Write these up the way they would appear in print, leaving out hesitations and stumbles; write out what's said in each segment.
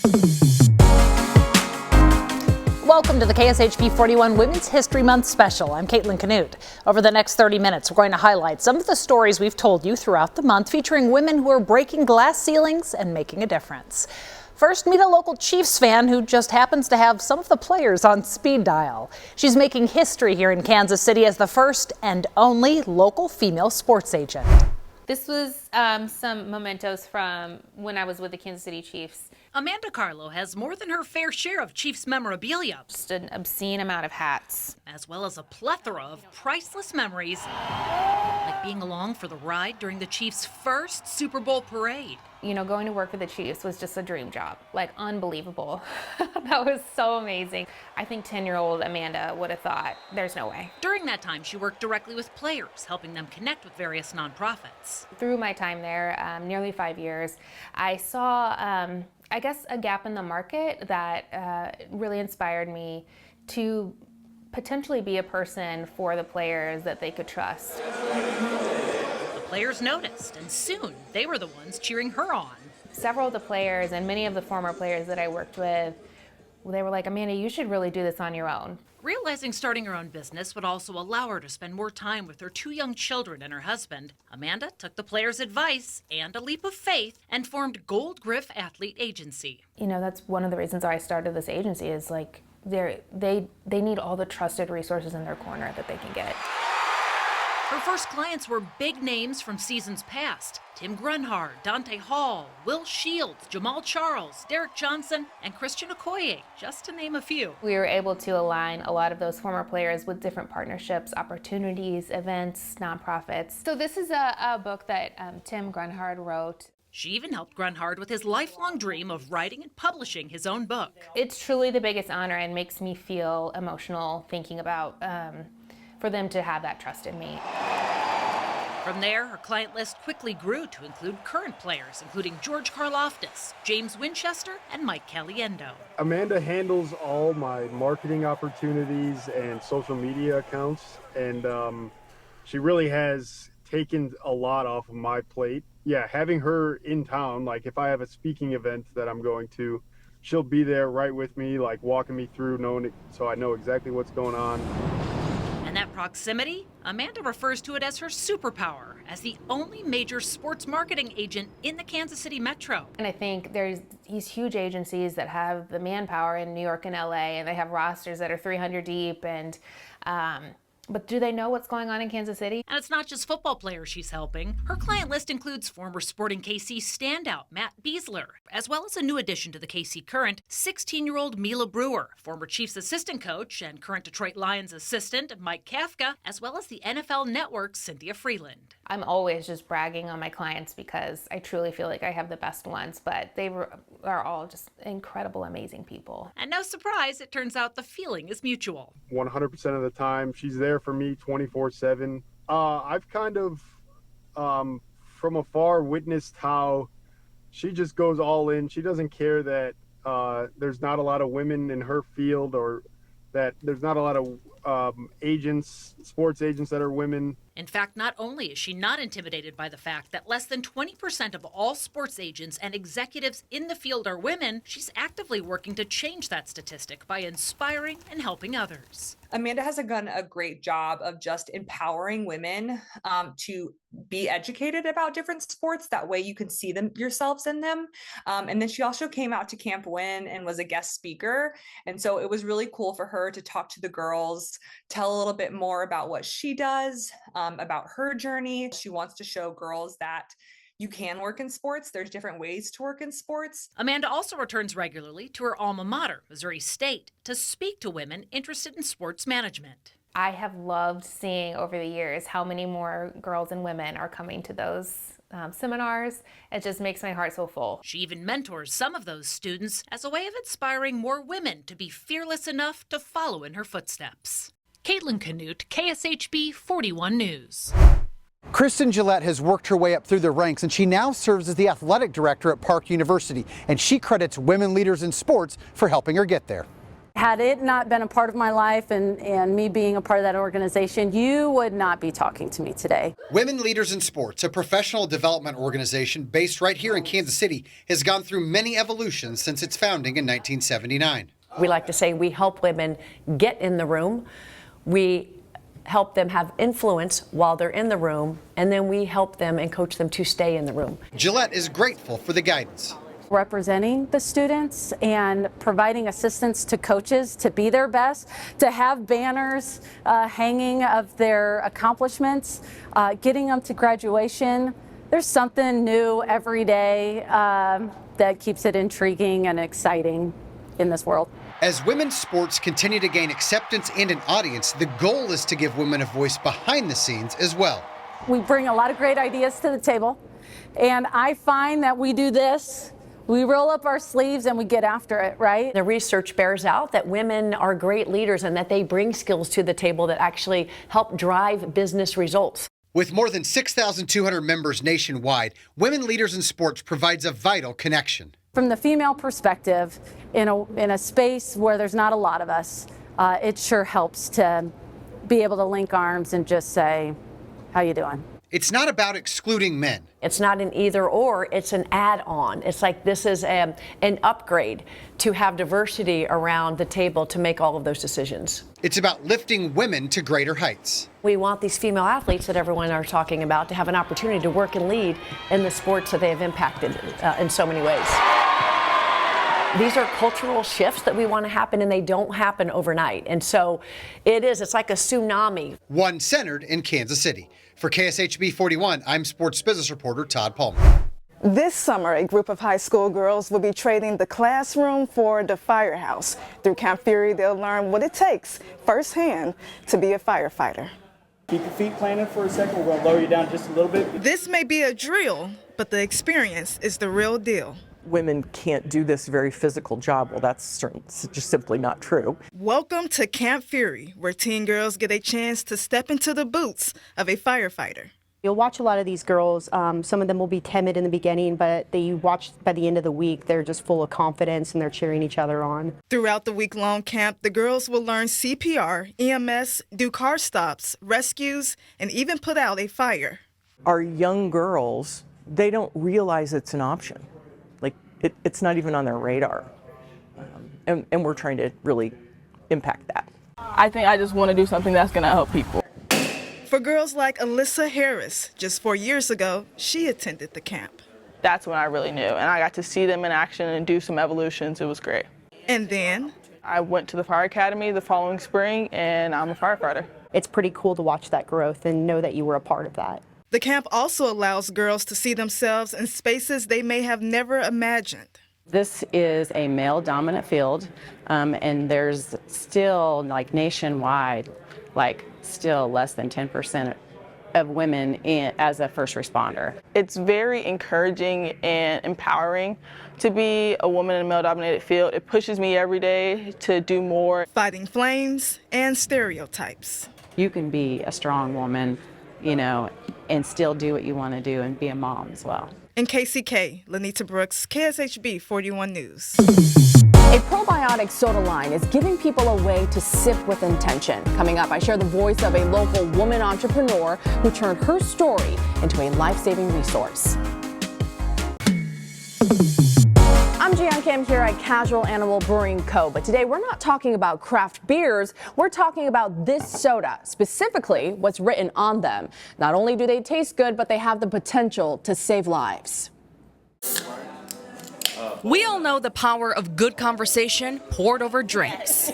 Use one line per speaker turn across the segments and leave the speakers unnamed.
Welcome to the KSHB 41 Women's History Month special. I'm Caitlin Canute. Over the next 30 minutes, we're going to highlight some of the stories we've told you throughout the month, featuring women who are breaking glass ceilings and making a difference. First, meet a local Chiefs fan who just happens to have some of the players on speed dial. She's making history here in Kansas City as the first and only local female sports agent.
This was some mementos from when I was with the Kansas City Chiefs.
Amanda Carlo has more than her fair share of Chiefs memorabilia.
Just an obscene amount of hats.
As well as a plethora of priceless memories, like being along for the ride during the Chiefs' first Super Bowl parade.
You know, going to work with the Chiefs was just a dream job, like unbelievable. That was so amazing. I think 10-year-old Amanda would have thought, there's no way.
During that time, she worked directly with players, helping them connect with various nonprofits.
Through my time there, nearly 5 years, I saw, I guess, a gap in the market that really inspired me to potentially be a person for the players that they could trust.
Players noticed, and soon they were the ones cheering her on.
Several of the players and many of the former players that I worked with, they were like, Amanda, you should really do this on your own.
Realizing starting her own business would also allow her to spend more time with her 2 young children and her husband, Amanda took the players' advice and a leap of faith and formed Gold Griff Athlete Agency.
You know, that's one of the reasons I started this agency is like they need all the trusted resources in their corner that they can get.
Her first clients were big names from seasons past. Tim Grunhard, Dante Hall, Will Shields, Jamal Charles, Derek Johnson, and Christian Okoye, just to name a few.
We were able to align a lot of those former players with different partnerships, opportunities, events, nonprofits. So this is a book that Tim Grunhard wrote.
She even helped Grunhard with his lifelong dream of writing and publishing his own book.
It's truly the biggest honor and makes me feel emotional thinking about for them to have that trust in me.
From there, her client list quickly grew to include current players, including George Karloftis, James Winchester, and Mike Caliendo.
Amanda handles all my marketing opportunities and social media accounts, and she really has taken a lot off of my plate. Yeah, having her in town, like if I have a speaking event that I'm going to, she'll be there right with me, like walking me through, knowing it, so I know exactly what's going on.
And that proximity, Amanda refers to it as her superpower, as the only major sports marketing agent in the Kansas City metro.
And I think there's these huge agencies that have the manpower in New York and LA, and they have rosters that are 300 deep, and but do they know what's going on in Kansas City?
And it's not just football players she's helping. Her client list includes former Sporting KC standout Matt Beasler, as well as a new addition to the KC Current, 16-year-old Mila Brewer, former Chiefs assistant coach and current Detroit Lions assistant Mike Kafka, as well as the NFL Network's Cynthia Freeland.
I'm always just bragging on my clients because I truly feel like I have the best ones, but they are all just incredible, amazing people.
And no surprise, it turns out the feeling is mutual.
100% of the time, she's there for me 24/7. I've kind of, from afar, witnessed how she just goes all in. She doesn't care that there's not a lot of women in her field, or that there's not a lot of sports agents that are women.
In fact, not only is she not intimidated by the fact that less than 20% of all sports agents and executives in the field are women, she's actively working to change that statistic by inspiring and helping others.
Amanda has done a great job of just empowering women to be educated about different sports. That way you can see them yourselves in them. And then she also came out to Camp Win and was a guest speaker. And so it was really cool for her to talk to the girls, tell a little bit more about what she does, about her journey. She wants to show girls that you can work in sports. There's different ways to work in sports.
Amanda also returns regularly to her alma mater, Missouri State, to speak to women interested in sports management.
I have loved seeing over the years how many more girls and women are coming to those seminars. It just makes my heart so full.
She even mentors some of those students as a way of inspiring more women to be fearless enough to follow in her footsteps. Caitlin Canute, KSHB 41 News.
Kristen Gillette has worked her way up through the ranks, and she now serves as the athletic director at Park University, and she credits women leaders in sports for helping her get there.
Had it not been a part of my life and me being a part of that organization, you would not be talking to me today.
Women Leaders in Sports, a professional development organization based right here in Kansas City, has gone through many evolutions since its founding in 1979.
We like to say we help women get in the room. We help them have influence while they're in the room, and then we help them and coach them to stay in the room.
Gillette is grateful for the guidance.
Representing the students and providing assistance to coaches to be their best, to have banners hanging of their accomplishments, getting them to graduation. There's something new every day that keeps it intriguing and exciting in this world.
As women's sports continue to gain acceptance and an audience, the goal is to give women a voice behind the scenes as well.
We bring a lot of great ideas to the table, and I find that we do this. We roll up our sleeves and we get after it, right?
The research bears out that women are great leaders and that they bring skills to the table that actually help drive business results.
With more than 6,200 members nationwide, Women Leaders in Sports provides a vital connection.
From the female perspective, in a space where there's not a lot of us, it sure helps to be able to link arms and just say, how you doing?
It's not about excluding men.
It's not an either or, it's an add-on. It's like this is an upgrade to have diversity around the table to make all of those decisions.
It's about lifting women to greater heights.
We want these female athletes that everyone are talking about to have an opportunity to work and lead in the sports that they have impacted in so many ways. These are cultural shifts that we want to happen, and they don't happen overnight. And so it's like a tsunami.
One centered in Kansas City. For KSHB 41, I'm sports business reporter Todd Palmer.
This summer, a group of high school girls will be trading the classroom for the firehouse. Through Camp Fury, they'll learn what it takes firsthand to be a firefighter.
Keep your feet planted for a second. We're going to lower you down just a little bit.
This may be a drill, but the experience is the real deal.
Women can't do this very physical job. Well, that's just simply not true.
Welcome to Camp Fury, where teen girls get a chance to step into the boots of a firefighter.
You'll watch a lot of these girls. Some of them will be timid in the beginning, but you watch by the end of the week, they're just full of confidence and they're cheering each other on.
Throughout the week-long camp, the girls will learn CPR, EMS, do car stops, rescues, and even put out a fire.
Our young girls, they don't realize it's an option. Like, it's not even on their radar. And we're trying to really impact that.
I think I just want to do something that's going to help people.
For girls like Alyssa Harris, just 4 years ago, she attended the camp.
That's when I really knew, and I got to see them in action and do some evolutions. It was great.
And then
I went to the fire academy the following spring, and I'm a firefighter.
It's pretty cool to watch that growth and know that you were a part of that.
The camp also allows girls to see themselves in spaces they may have never imagined.
This is a male-dominant field, and there's still, like nationwide, still less than 10% of women as a first responder.
It's very encouraging and empowering to be a woman in a male-dominated field. It pushes me every day to do more.
Fighting flames and stereotypes.
You can be a strong woman, and still do what you want to do and be a mom as well.
In KCK, Lanita Brooks, KSHB 41 News.
A probiotic soda line is giving people a way to sip with intention. Coming up, I share the voice of a local woman entrepreneur who turned her story into a life-saving resource. I'm Gian Kim here at Casual Animal Brewing Co. But today we're not talking about craft beers. We're talking about this soda, specifically what's written on them. Not only do they taste good, but they have the potential to save lives.
We all know the power of good conversation poured over drinks.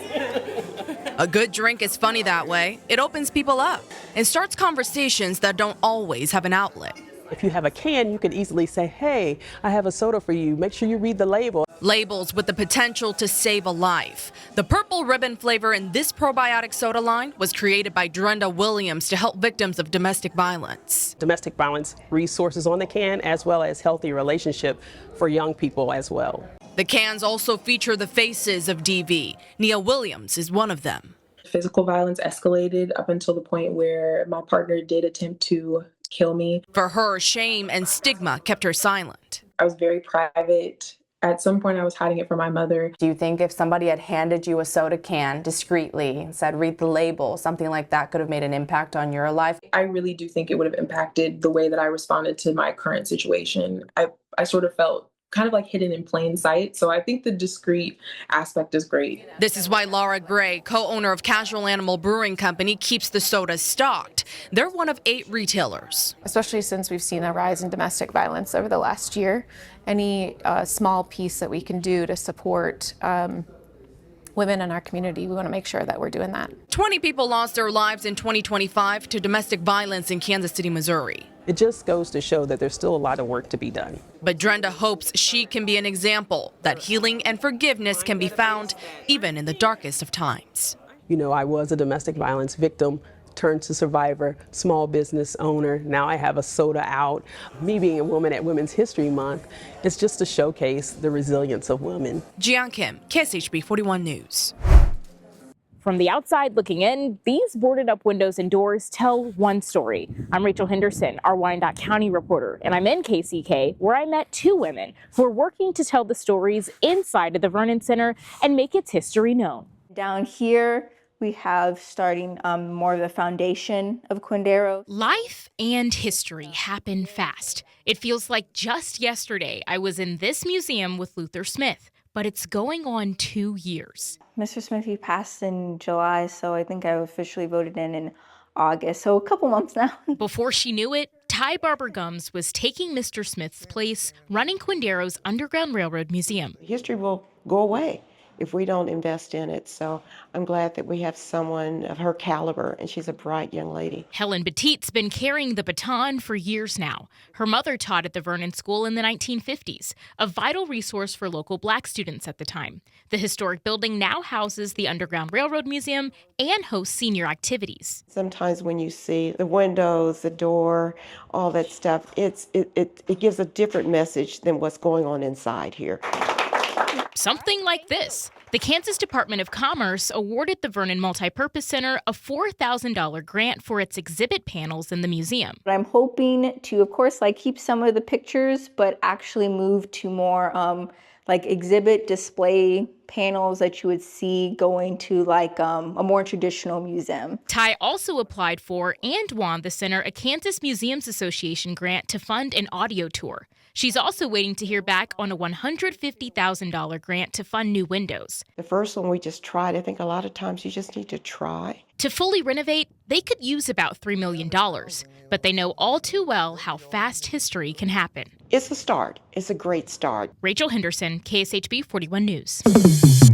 A good drink is funny that way. It opens people up and starts conversations that don't always have an outlet.
If you have a can, you can easily say, hey, I have a soda for you. Make sure you read the label.
Labels with the potential to save a life. The purple ribbon flavor in this probiotic soda line was created by Drenda Williams to help victims of domestic violence.
Domestic violence resources on the can, as well as healthy relationship for young people as well.
The cans also feature the faces of DV. Nia Williams is one of them.
Physical violence escalated up until the point where my partner did attempt to kill me.
For her, shame and stigma kept her silent.
I was very private At some point, I was hiding it from my mother.
Do you think if somebody had handed you a soda can discreetly and said, read the label, something like that could have made an impact on your life?
I really do think it would have impacted the way that I responded to my current situation. I sort of felt kind of like hidden in plain sight. So I think the discreet aspect is great.
This is why Laura Gray, co-owner of Casual Animal Brewing Company, keeps the sodas stocked. They're one of 8 retailers.
Especially since we've seen a rise in domestic violence over the last year. Any small piece that we can do to support women in our community, we want to make sure that we're doing that.
20 people lost their lives in 2025 to domestic violence in Kansas City, Missouri.
It just goes to show that there's still a lot of work to be done.
But Drenda hopes she can be an example that healing and forgiveness can be found even in the darkest of times.
You know, I was a domestic violence victim, turned to survivor, small business owner. Now I have a soda out. Me being a woman at Women's History Month, it's just to showcase the resilience of women.
Jian Kim, KSHB 41 News.
From the outside looking in, these boarded up windows and doors tell one story. I'm Rachel Henderson, our Wyandotte County reporter, and I'm in KCK, where I met 2 women who are working to tell the stories inside of the Vernon Center and make its history known.
Down here, we have starting more of the foundation of Quindaro.
Life and history happen fast. It feels like just yesterday I was in this museum with Luther Smith, but it's going on 2 years.
Mr. Smith, he passed in July, so I think I officially voted in August, so a couple months now.
Before she knew it, Ty Barber Gums was taking Mr. Smith's place, running Quindaro's Underground Railroad Museum.
History will go away if we don't invest in it. So I'm glad that we have someone of her caliber, and she's a bright young lady.
Helen Petite's been carrying the baton for years now. Her mother taught at the Vernon School in the 1950s, a vital resource for local Black students at the time. The historic building now houses the Underground Railroad Museum and hosts senior activities.
Sometimes when you see the windows, the door, all that stuff, it gives a different message than what's going on inside here.
Something like this. The Kansas Department of Commerce awarded the Vernon Multipurpose Center a $4,000 grant for its exhibit panels in the museum.
I'm hoping to, of course, keep some of the pictures, but actually move to more exhibit display panels that you would see going to a more traditional museum.
Ty also applied for and won the center a Kansas Museums Association grant to fund an audio tour. She's also waiting to hear back on a $150,000 grant to fund new windows.
The first one we just tried. I think a lot of times you just need to try.
To fully renovate, they could use about $3 million, but they know all too well how fast history can happen.
It's a start. It's a great start.
Rachel Henderson, KSHB 41 News.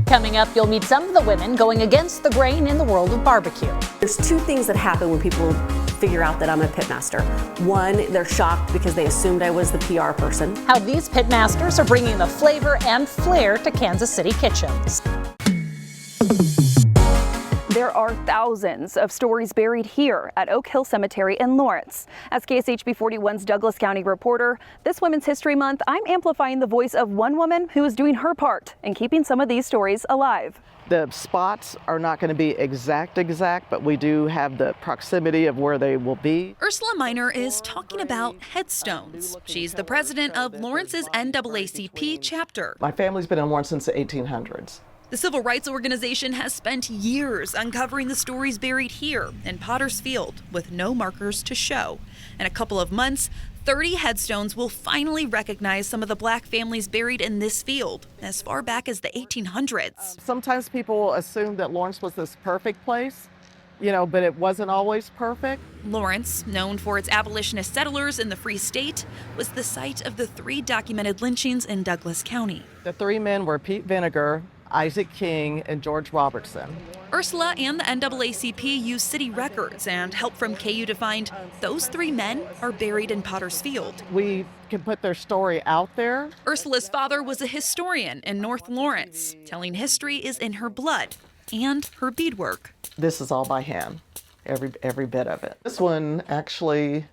Coming up, you'll meet some of the women going against the grain in the world of barbecue.
There's 2 things that happen when people figure out that I'm a pitmaster. One, they're shocked because they assumed I was the PR person.
How these pitmasters are bringing the flavor and flair to Kansas City kitchens.
There are thousands of stories buried here at Oak Hill Cemetery in Lawrence. As KSHB 41's Douglas County reporter, this Women's History Month, I'm amplifying the voice of one woman who is doing her part in keeping some of these stories alive.
The spots are not going to be exact, but we do have the proximity of where they will be.
Ursula Miner is talking about headstones. She's the president of Lawrence's NAACP chapter.
My family's been in Lawrence since the 1800s.
The civil rights organization has spent years uncovering the stories buried here in Potter's Field with no markers to show. In a couple of months, 30 headstones will finally recognize some of the Black families buried in this field as far back as the 1800s.
Sometimes people assume that Lawrence was this perfect place, but it wasn't always perfect.
Lawrence, known for its abolitionist settlers in the Free State, was the site of the 3 documented lynchings in Douglas County.
The 3 men were Pete Vinegar, Isaac King, and George Robertson.
Ursula and the NAACP use city records and help from KU to find those 3 men are buried in Potter's Field.
We can put their story out there.
Ursula's father was a historian in North Lawrence. Telling history is in her blood and her beadwork.
This is all by hand, every bit of it. This one actually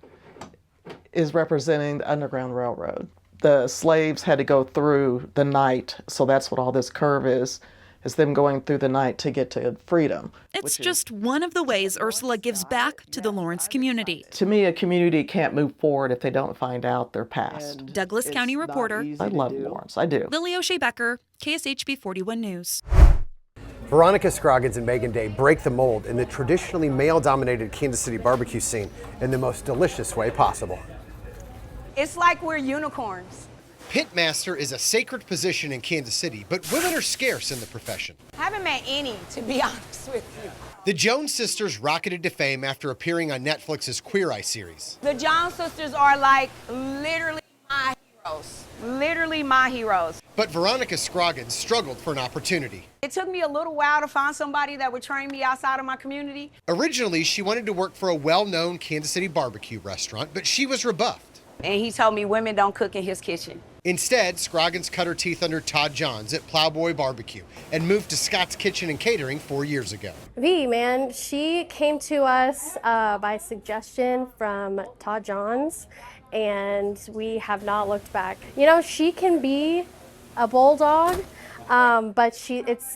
is representing the Underground Railroad. The slaves had to go through the night, so that's what all this curve is. is them going through the night to get to freedom.
It's just one of the ways Ursula gives back to the Lawrence community.
To me, a community can't move forward if they don't find out their past.
Douglas County reporter.
I love Lawrence, I do.
Lily O'Shea Becker, KSHB 41 News.
Veronica Scroggins and Megan Day break the mold in the traditionally male-dominated Kansas City barbecue scene in the most delicious way possible.
It's like we're unicorns.
Pitmaster is a sacred position in Kansas City, but women are scarce in the profession.
Haven't met any, to be honest with you.
The Jones sisters rocketed to fame after appearing on Netflix's Queer Eye series.
The Jones sisters are like literally my heroes. Literally my heroes.
But Veronica Scroggins struggled for an opportunity.
It took me a little while to find somebody that would train me outside of my community.
Originally, she wanted to work for a well-known Kansas City barbecue restaurant, but she was rebuffed.
And he told me women don't cook in his kitchen.
Instead, Scroggins cut her teeth under Todd Johns at Plowboy Barbecue and moved to Scott's Kitchen and Catering 4 years ago.
V, man, she came to us by suggestion from Todd Johns, and we have not looked back. You know, she can be a bulldog, but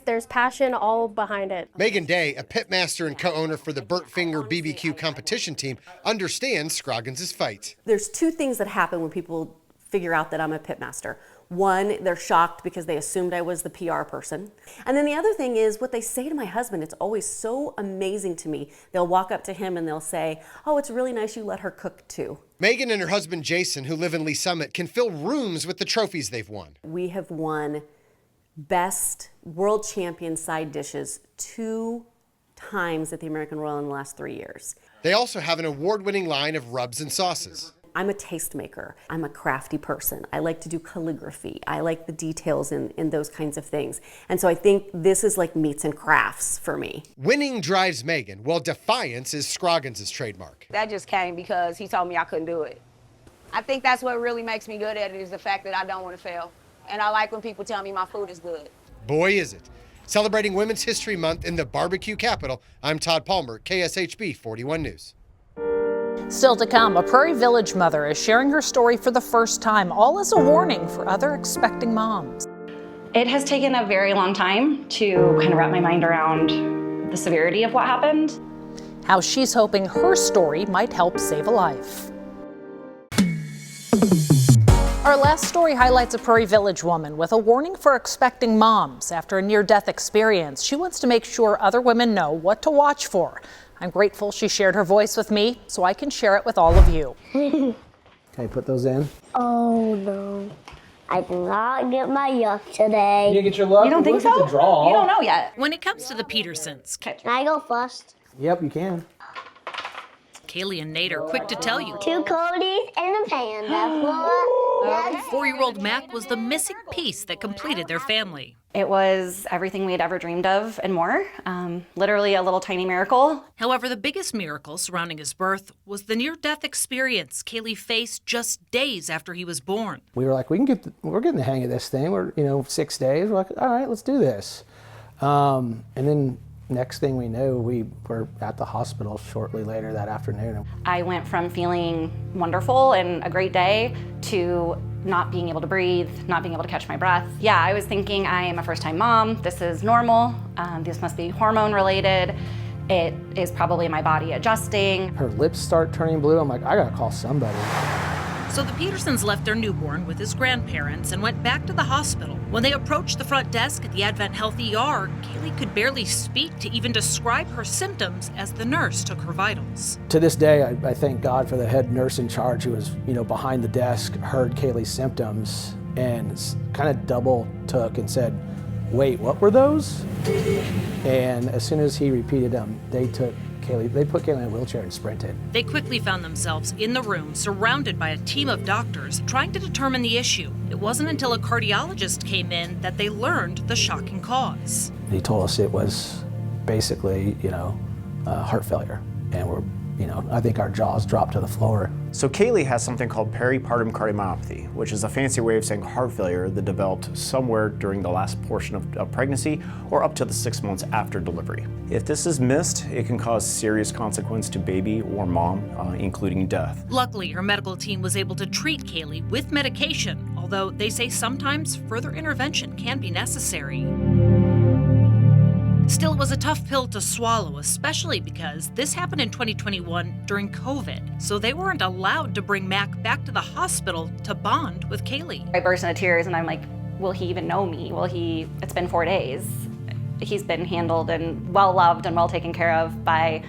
there's passion all behind it.
Megan Day, a pitmaster and co-owner for the Burt Finger BBQ competition team, understands Scroggins' fight.
There's two things that happen when people figure out that I'm a pitmaster. One, they're shocked because they assumed I was the PR person. And then the other thing is what they say to my husband. It's always so amazing to me. They'll walk up to him and they'll say, "Oh, it's really nice you let her cook too."
Megan and her husband Jason, who live in Lee Summit, can fill rooms with the trophies they've won.
We have won Best World Champion Side Dishes 2 times at the American Royal in the last 3 years.
They also have an award-winning line of rubs and sauces.
I'm a tastemaker. I'm a crafty person. I like to do calligraphy. I like the details in those kinds of things. And so I think this is like meats and crafts for me.
Winning drives Megan, while defiance is Scroggins' trademark.
That just came because he told me I couldn't do it. I think that's what really makes me good at it, is the fact that I don't want to fail. And I like when people tell me my food is good.
Boy, is it. Celebrating Women's History Month in the barbecue capital, I'm Todd Palmer, KSHB 41 News.
Still to come, a Prairie Village mother is sharing her story for the first time, all as a warning for other expecting moms.
It has taken a very long time to kind of wrap my mind around the severity of what happened.
How she's hoping her story might help save a life. Our last story highlights a Prairie Village woman with a warning for expecting moms. After a near-death experience, she wants to make sure other women know what to watch for. I'm grateful she shared her voice with me so I can share it with all of you.
Can I put those in?
Oh no, I did not get my yuck today.
You didn't get your luck?
You don't think so? You don't know yet.
When it comes to the Petersons,
Can I go first?
Yep, you can.
Kaylee and Nate are quick to tell you.
2 Codys and a panda.
4-year-old Mac was the missing piece that completed their family.
It was everything we had ever dreamed of and more. Literally a little tiny miracle.
However, the biggest miracle surrounding his birth was the near-death experience Kaylee faced just days after he was born.
We were like, we're getting the hang of this thing. We're, 6 days. We're like, all right, let's do this. And then next thing we knew, we were at the hospital shortly later that afternoon.
I went from feeling wonderful and a great day to not being able to breathe, not being able to catch my breath. Yeah, I was thinking I am a first-time mom. This is normal. This must be hormone related. It is probably my body adjusting.
Her lips start turning blue. I'm like, I gotta call somebody.
So the Petersons left their newborn with his grandparents and went back to the hospital. When they approached the front desk at the Advent Health ER, Kaylee could barely speak to even describe her symptoms as the nurse took her vitals.
To this day, I thank God for the head nurse in charge who was, behind the desk, heard Kaylee's symptoms and kind of double took and said, wait, what were those? And as soon as he repeated them, they put Kaylee in a wheelchair and sprinted.
They quickly found themselves in the room, surrounded by a team of doctors trying to determine the issue. It wasn't until a cardiologist came in that they learned the shocking cause.
He told us it was basically, heart failure. And I think our jaws dropped to the floor.
So Kaylee has something called peripartum cardiomyopathy, which is a fancy way of saying heart failure that developed somewhere during the last portion of pregnancy or up to the 6 months after delivery. If this is missed, it can cause serious consequence to baby or mom, including death.
Luckily, her medical team was able to treat Kaylee with medication, although they say sometimes further intervention can be necessary.
Still, it was a tough pill to swallow, especially because this happened in 2021 during COVID, so they weren't allowed to bring Mac back to the hospital to bond with Kaylee.
I burst into tears and I'm like, will he even know me? It's been 4 days. He's been handled and well loved and well taken care of by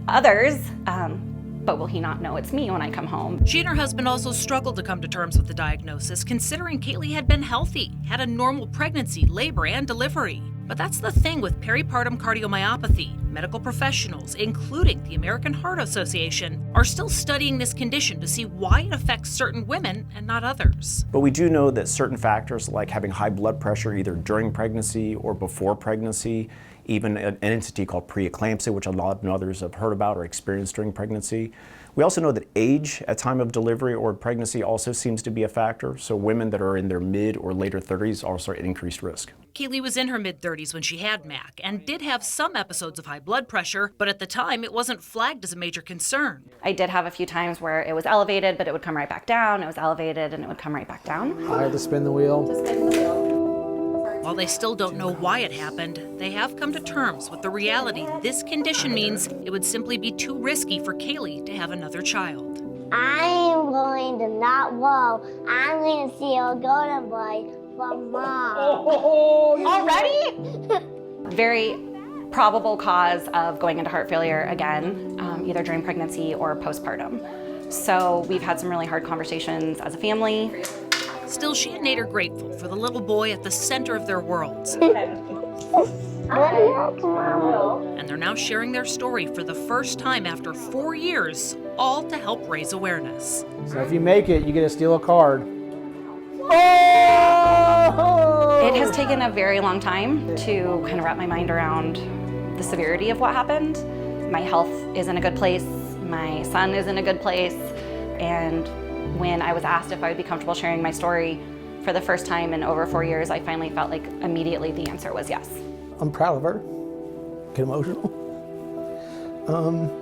others, but will he not know it's me when I come home?
She and her husband also struggled to come to terms with the diagnosis, considering Kaylee had been healthy, had a normal pregnancy, labor, and delivery. But that's the thing with peripartum cardiomyopathy. Medical professionals, including the American Heart Association, are still studying this condition to see why it affects certain women and not others.
But we do know that certain factors like having high blood pressure either during pregnancy or before pregnancy, even an entity called preeclampsia, which a lot of others have heard about or experienced during pregnancy. We also know that age at time of delivery or pregnancy also seems to be a factor. So women that are in their mid or later 30s also are at increased risk.
Kaylee was in her mid-30s when she had Mac and did have some episodes of high blood pressure, but at the time it wasn't flagged as a major concern.
I did have a few times where it was elevated, but it would come right back down. It was elevated and it would come right back down.
I had to spin the wheel.
While they still don't know why it happened, they have come to terms with the reality this condition means it would simply be too risky for Kaylee to have another child.
I'm going to not whoa. I'm going to see a golden boy from Mom.
Already? Very probable cause of going into heart failure again, either during pregnancy or postpartum. So we've had some really hard conversations as a family.
Still, she and Nate are grateful for the little boy at the center of their worlds. And they're now sharing their story for the first time after 4 years, all to help raise awareness.
So if you make it, you get to steal a card.
It has taken a very long time to kind of wrap my mind around the severity of what happened. My health is in a good place, my son is in a good place, and when I was asked if I would be comfortable sharing my story for the first time in over 4 years, I finally felt like immediately the answer was yes.
I'm proud of her. Get emotional.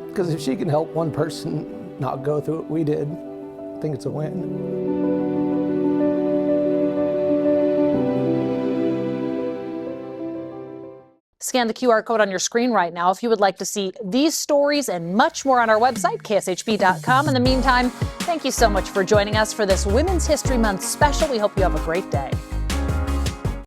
Because if she can help one person not go through what we did, I think it's a win.
Scan the QR code on your screen right now if you would like to see these stories and much more on our website, KSHB.com. In the meantime, thank you so much for joining us for this Women's History Month special. We hope you have a great day.